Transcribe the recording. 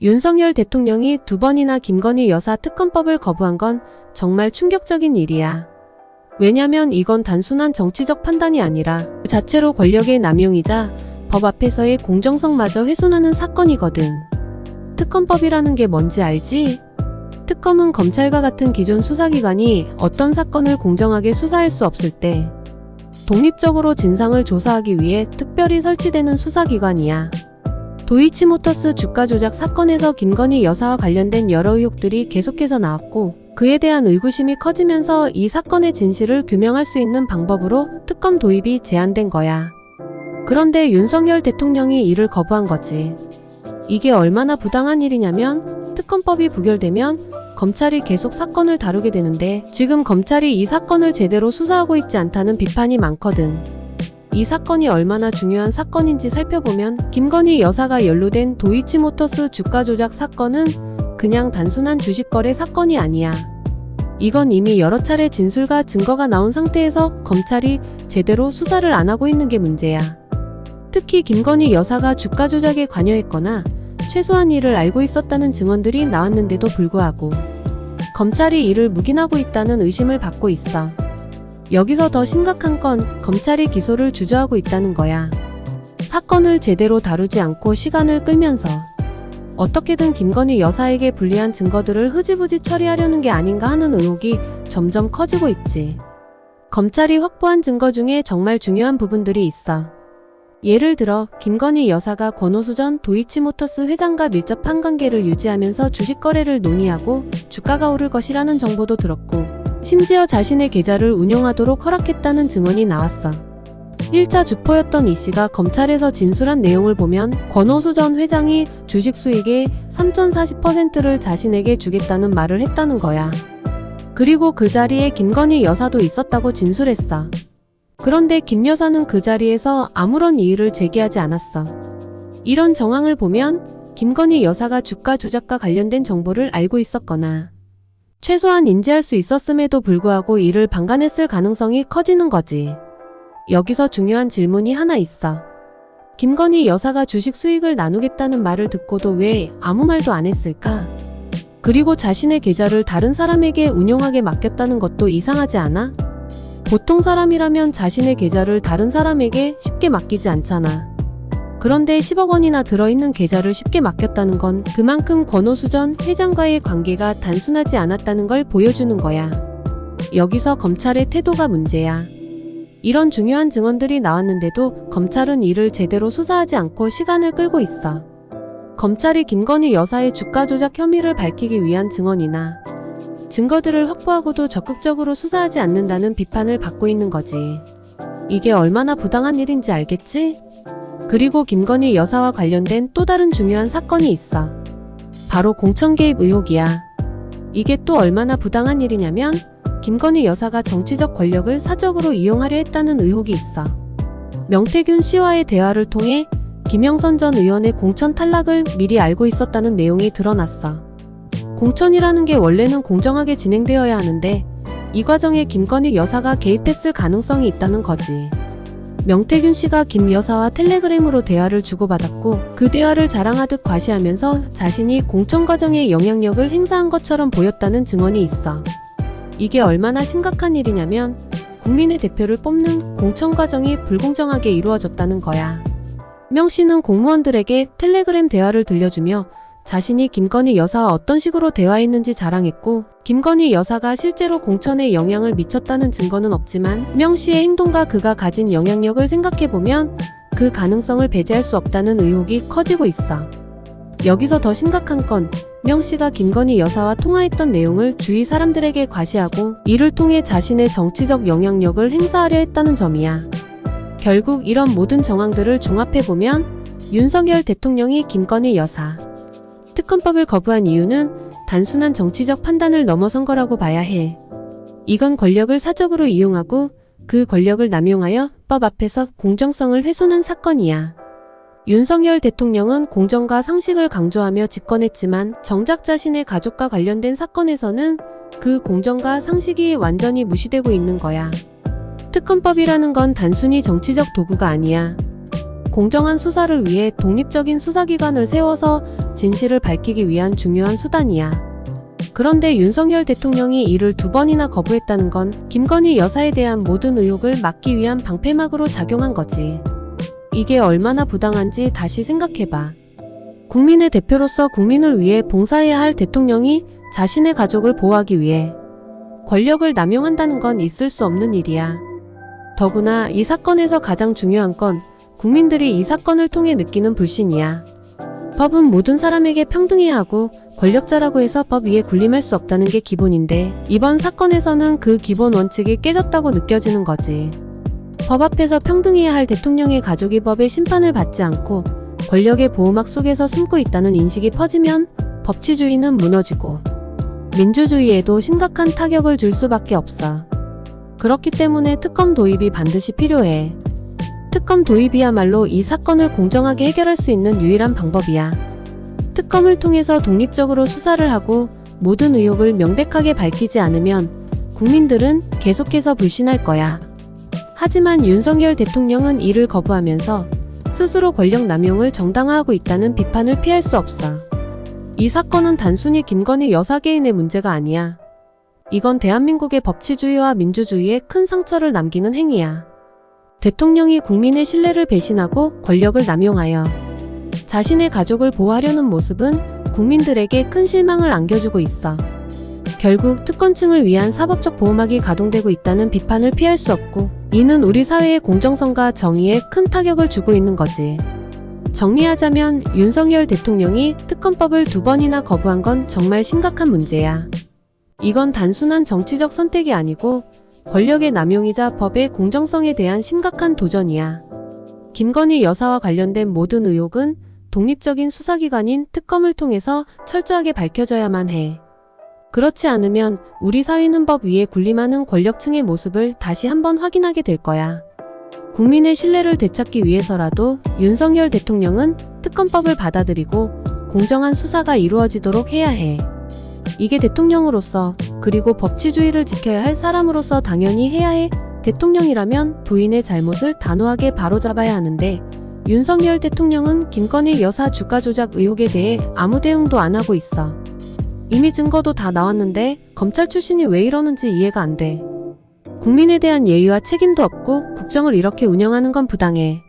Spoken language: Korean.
윤석열 대통령이 2번이나 김건희 여사 특검법을 거부한 건 정말 충격적인 일이야. 왜냐면 이건 단순한 정치적 판단이 아니라 그 자체로 권력의 남용이자 법 앞에서의 공정성마저 훼손하는 사건이거든. 특검법이라는 게 뭔지 알지? 특검은 검찰과 같은 기존 수사기관이 어떤 사건을 공정하게 수사할 수 없을 때 독립적으로 진상을 조사하기 위해 특별히 설치되는 수사기관이야. 도이치모터스 주가 조작 사건에서 김건희 여사와 관련된 여러 의혹들이 계속해서 나왔고 그에 대한 의구심이 커지면서 이 사건의 진실을 규명할 수 있는 방법으로 특검 도입이 제안된 거야. 그런데 윤석열 대통령이 이를 거부한 거지. 이게 얼마나 부당한 일이냐면 특검법이 부결되면 검찰이 계속 사건을 다루게 되는데 지금 검찰이 이 사건을 제대로 수사하고 있지 않다는 비판이 많거든. 이 사건이 얼마나 중요한 사건인지 살펴보면 김건희 여사가 연루된 도이치모터스 주가 조작 사건은 그냥 단순한 주식 거래 사건이 아니야. 이건 이미 여러 차례 진술과 증거가 나온 상태에서 검찰이 제대로 수사를 안 하고 있는 게 문제야. 특히 김건희 여사가 주가 조작에 관여했거나 최소한 이를 알고 있었다는 증언들이 나왔는데도 불구하고 검찰이 이를 묵인하고 있다는 의심을 받고 있어. 여기서 더 심각한 건 검찰이 기소를 주저하고 있다는 거야. 사건을 제대로 다루지 않고 시간을 끌면서 어떻게든 김건희 여사에게 불리한 증거들을 흐지부지 처리하려는 게 아닌가 하는 의혹이 점점 커지고 있지. 검찰이 확보한 증거 중에 정말 중요한 부분들이 있어. 예를 들어 김건희 여사가 권오수 전 도이치모터스 회장과 밀접한 관계를 유지하면서 주식 거래를 논의하고 주가가 오를 것이라는 정보도 들었고 심지어 자신의 계좌를 운용하도록 허락했다는 증언이 나왔어. 1차 주포였던 이 씨가 검찰에서 진술한 내용을 보면 권오수 전 회장이 주식 수익의 3,040%를 자신에게 주겠다는 말을 했다는 거야. 그리고 그 자리에 김건희 여사도 있었다고 진술했어. 그런데 김 여사는 그 자리에서 아무런 이의를 제기하지 않았어. 이런 정황을 보면 김건희 여사가 주가 조작과 관련된 정보를 알고 있었거나 최소한 인지할 수 있었음에도 불구하고 이를 방관했을 가능성이 커지는 거지. 여기서 중요한 질문이 하나 있어. 김건희 여사가 주식 수익을 나누겠다는 말을 듣고도 왜 아무 말도 안 했을까? 그리고 자신의 계좌를 다른 사람에게 운용하게 맡겼다는 것도 이상하지 않아? 보통 사람이라면 자신의 계좌를 다른 사람에게 쉽게 맡기지 않잖아. 그런데 10억 원이나 들어있는 계좌를 쉽게 맡겼다는 건 그만큼 권오수 전 회장과의 관계가 단순하지 않았다는 걸 보여주는 거야. 여기서 검찰의 태도가 문제야. 이런 중요한 증언들이 나왔는데도 검찰은 이를 제대로 수사하지 않고 시간을 끌고 있어. 검찰이 김건희 여사의 주가 조작 혐의를 밝히기 위한 증언이나 증거들을 확보하고도 적극적으로 수사하지 않는다는 비판을 받고 있는 거지. 이게 얼마나 부당한 일인지 알겠지? 그리고 김건희 여사와 관련된 또 다른 중요한 사건이 있어. 바로 공천 개입 의혹이야. 이게 또 얼마나 부당한 일이냐면 김건희 여사가 정치적 권력을 사적으로 이용하려 했다는 의혹이 있어. 명태균 씨와의 대화를 통해 김영선 전 의원의 공천 탈락을 미리 알고 있었다는 내용이 드러났어. 공천이라는 게 원래는 공정하게 진행되어야 하는데 이 과정에 김건희 여사가 개입했을 가능성이 있다는 거지. 명태균 씨가 김 여사와 텔레그램으로 대화를 주고받았고 그 대화를 자랑하듯 과시하면서 자신이 공천 과정에 영향력을 행사한 것처럼 보였다는 증언이 있어. 이게 얼마나 심각한 일이냐면 국민의 대표를 뽑는 공천 과정이 불공정하게 이루어졌다는 거야. 명 씨는 공무원들에게 텔레그램 대화를 들려주며 자신이 김건희 여사와 어떤 식으로 대화했는지 자랑했고 김건희 여사가 실제로 공천에 영향을 미쳤다는 증거는 없지만 명 씨의 행동과 그가 가진 영향력을 생각해보면 그 가능성을 배제할 수 없다는 의혹이 커지고 있어. 여기서 더 심각한 건 명 씨가 김건희 여사와 통화했던 내용을 주위 사람들에게 과시하고 이를 통해 자신의 정치적 영향력을 행사하려 했다는 점이야. 결국 이런 모든 정황들을 종합해보면 윤석열 대통령이 김건희 여사 특검법을 거부한 이유는 단순한 정치적 판단을 넘어선 거라고 봐야 해. 이건 권력을 사적으로 이용하고 그 권력을 남용하여 법 앞에서 공정성을 훼손한 사건이야. 윤석열 대통령은 공정과 상식을 강조하며 집권했지만 정작 자신의 가족과 관련된 사건에서는 그 공정과 상식이 완전히 무시되고 있는 거야. 특검법이라는 건 단순히 정치적 도구가 아니야. 공정한 수사를 위해 독립적인 수사기관을 세워서 진실을 밝히기 위한 중요한 수단이야. 그런데 윤석열 대통령이 이를 2번이나 거부했다는 건 김건희 여사에 대한 모든 의혹을 막기 위한 방패막으로 작용한 거지. 이게 얼마나 부당한지 다시 생각해봐. 국민의 대표로서 국민을 위해 봉사해야 할 대통령이 자신의 가족을 보호하기 위해 권력을 남용한다는 건 있을 수 없는 일이야. 더구나 이 사건에서 가장 중요한 건 국민들이 이 사건을 통해 느끼는 불신이야. 법은 모든 사람에게 평등해야 하고 권력자라고 해서 법 위에 군림할 수 없다는 게 기본인데 이번 사건에서는 그 기본 원칙이 깨졌다고 느껴지는 거지. 법 앞에서 평등해야 할 대통령의 가족이 법의 심판을 받지 않고 권력의 보호막 속에서 숨고 있다는 인식이 퍼지면 법치주의는 무너지고 민주주의에도 심각한 타격을 줄 수밖에 없어. 그렇기 때문에 특검 도입이 반드시 필요해. 특검 도입이야말로 이 사건을 공정하게 해결할 수 있는 유일한 방법이야. 특검을 통해서 독립적으로 수사를 하고 모든 의혹을 명백하게 밝히지 않으면 국민들은 계속해서 불신할 거야. 하지만 윤석열 대통령은 이를 거부하면서 스스로 권력 남용을 정당화하고 있다는 비판을 피할 수 없어. 이 사건은 단순히 김건희 여사 개인의 문제가 아니야. 이건 대한민국의 법치주의와 민주주의에 큰 상처를 남기는 행위야. 대통령이 국민의 신뢰를 배신하고 권력을 남용하여 자신의 가족을 보호하려는 모습은 국민들에게 큰 실망을 안겨주고 있어. 결국 특권층을 위한 사법적 보호막이 가동되고 있다는 비판을 피할 수 없고 이는 우리 사회의 공정성과 정의에 큰 타격을 주고 있는 거지. 정리하자면 윤석열 대통령이 특검법을 2번이나 거부한 건 정말 심각한 문제야. 이건 단순한 정치적 선택이 아니고 권력의 남용이자 법의 공정성에 대한 심각한 도전이야. 김건희 여사와 관련된 모든 의혹은 독립적인 수사기관인 특검을 통해서 철저하게 밝혀져야만 해. 그렇지 않으면 우리 사회는 법 위에 군림하는 권력층의 모습을 다시 한번 확인하게 될 거야. 국민의 신뢰를 되찾기 위해서라도 윤석열 대통령은 특검법을 받아들이고 공정한 수사가 이루어지도록 해야 해. 이게 대통령으로서 그리고 법치주의를 지켜야 할 사람으로서 당연히 해야 해. 대통령이라면 부인의 잘못을 단호하게 바로잡아야 하는데 윤석열 대통령은 김건희 여사 주가 조작 의혹에 대해 아무 대응도 안 하고 있어. 이미 증거도 다 나왔는데 검찰 출신이 왜 이러는지 이해가 안 돼. 국민에 대한 예의와 책임도 없고 국정을 이렇게 운영하는 건 부당해.